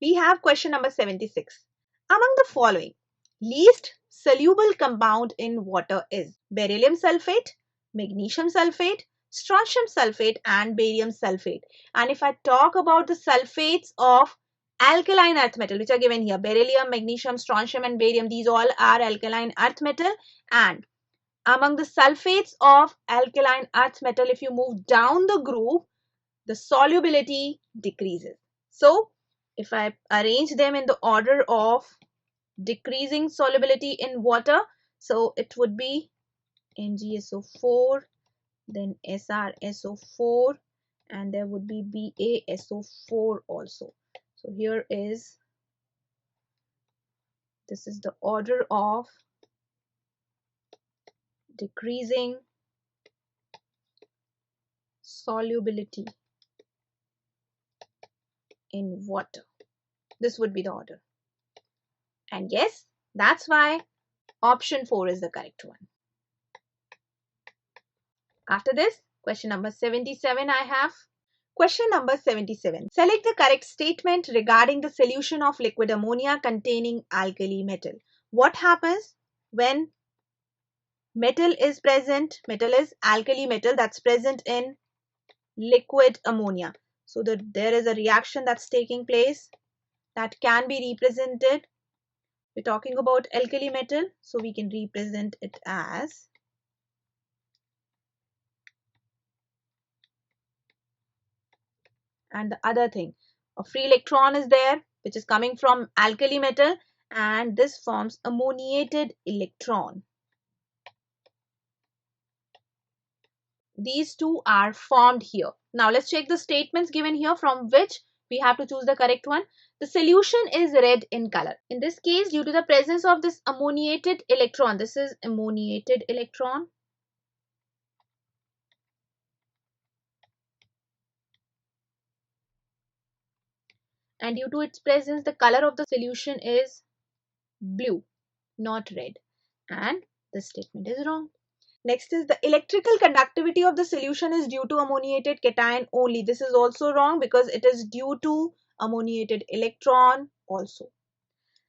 We have question number 76. Among the following, least soluble compound in water is beryllium sulfate, magnesium sulfate, strontium sulfate and barium sulfate. And if I talk about the sulfates of alkaline earth metal, which are given here, beryllium, magnesium, strontium and barium, these all are alkaline earth metal. And among the sulfates of alkaline earth metal, if you move down the group, the solubility decreases. So if I arrange them in the order of decreasing solubility in water, so it would be MgSO4, then SrSO4, and there would be BaSO4 also. So here is, this is the order of decreasing solubility in water. This would be the order. And yes, that's why option 4 is the correct one. After this, question number 77 I have. Question number 77. Select the correct statement regarding the solution of liquid ammonia containing alkali metal. What happens when metal is present? Metal is alkali metal that's present in liquid ammonia. So there is a reaction that's taking place that can be represented. We're talking about alkali metal, so we can represent it as and the other thing, a free electron is there which is coming from alkali metal and this forms ammoniated electron. These two are formed here. Now let's check the statements given here from which we have to choose the correct one. The solution is red in color. In this case, due to the presence of this ammoniated electron, this is ammoniated electron. And due to its presence, the color of the solution is blue, not red. And this statement is wrong. Next is the electrical conductivity of the solution is due to ammoniated cation only. This is also wrong because it is due to ammoniated electron also.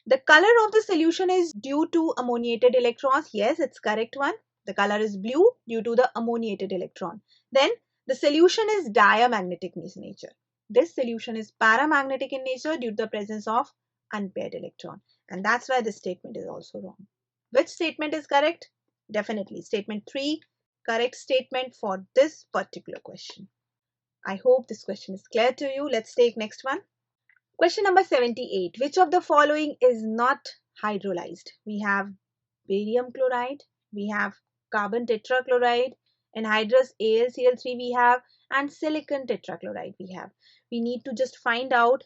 The color of the solution is due to ammoniated electrons. Yes, it's correct one. The color is blue due to the ammoniated electron. Then the solution is diamagnetic in nature. This solution is paramagnetic in nature due to the presence of unpaired electron. And that's why this statement is also wrong. Which statement is correct? Definitely statement 3, correct statement for this particular question. I hope this question is clear to you. Let's take next one. Question number 78. Which of the following is not hydrolyzed? We have barium chloride, we have carbon tetrachloride, anhydrous AlCl3 we have, and silicon tetrachloride we have. We need to just find out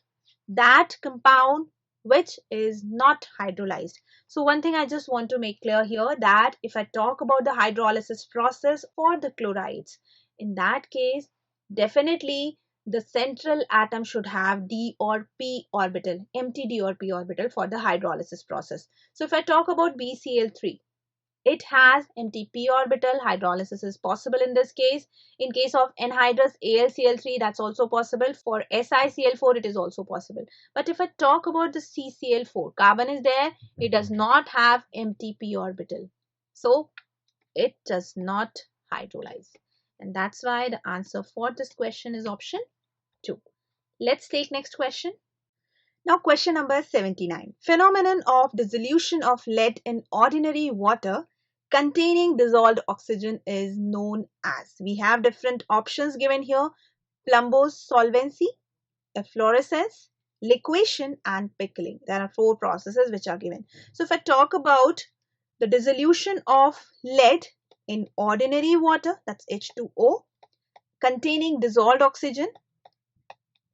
that compound which is not hydrolyzed. So one thing I just want to make clear here, that if I talk about the hydrolysis process for the chlorides, in that case definitely the central atom should have D or P orbital, empty D or P orbital for the hydrolysis process. So if I talk about BCl3, it has empty p orbital. Hydrolysis is possible in this case. In case of anhydrous AlCl3, that's also possible. For SiCl4, it is also possible. But if I talk about the CCl4, carbon is there, it does not have empty p orbital. So it does not hydrolyze. And that's why the answer for this question is option 2. Let's take next question. Now question number 79. Phenomenon of dissolution of lead in ordinary water containing dissolved oxygen is known as. We have different options given here. Plumbo's solvency, efflorescence, liquation and pickling. There are 4 processes which are given. So if I talk about the dissolution of lead in ordinary water, that's H2O, containing dissolved oxygen,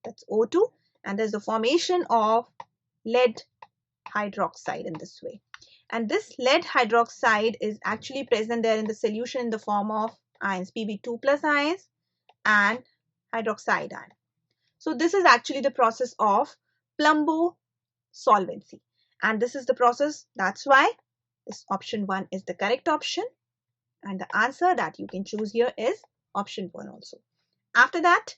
that's O2, and there's the formation of lead hydroxide in this way. And this lead hydroxide is actually present there in the solution in the form of ions, Pb2 plus ions and hydroxide ion. So this is actually the process of Plumbo solvency. And this is the process, that's why this option 1 is the correct option. And the answer that you can choose here is option 1 also. After that,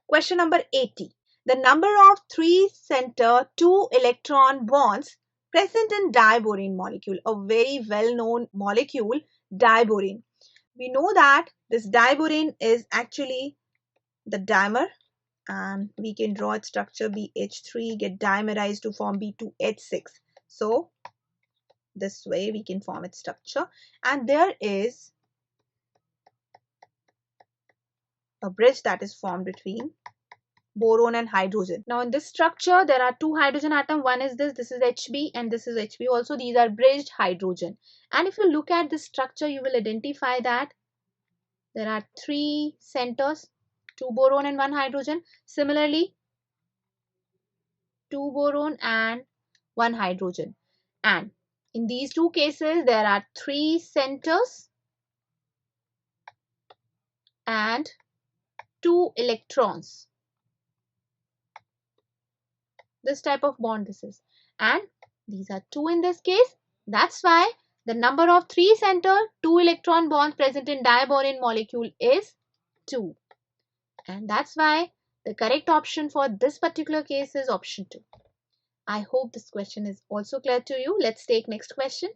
question number 80. the number of 3 center 2 electron bonds present in diborane molecule, a very well known molecule, diborane. We know that this diborane is actually the dimer, and we can draw its structure BH3 get dimerized to form B2H6. So this way we can form its structure, and there is a bridge that is formed between boron and hydrogen. Now in this structure there are two hydrogen atoms. One is this is Hb, and this is Hb also. These are bridged hydrogen. And if you look at this structure, you will identify that there are 3 centers, 2 boron and 1 hydrogen. Similarly, 2 boron and 1 hydrogen. And in these two cases, there are 3 centers and 2 electrons. This type of bond this is. And these are 2 in this case. That's why the number of 3 center 2 electron bonds present in diborane molecule is 2. And that's why the correct option for this particular case is option 2. I hope this question is also clear to you. Let's take next question.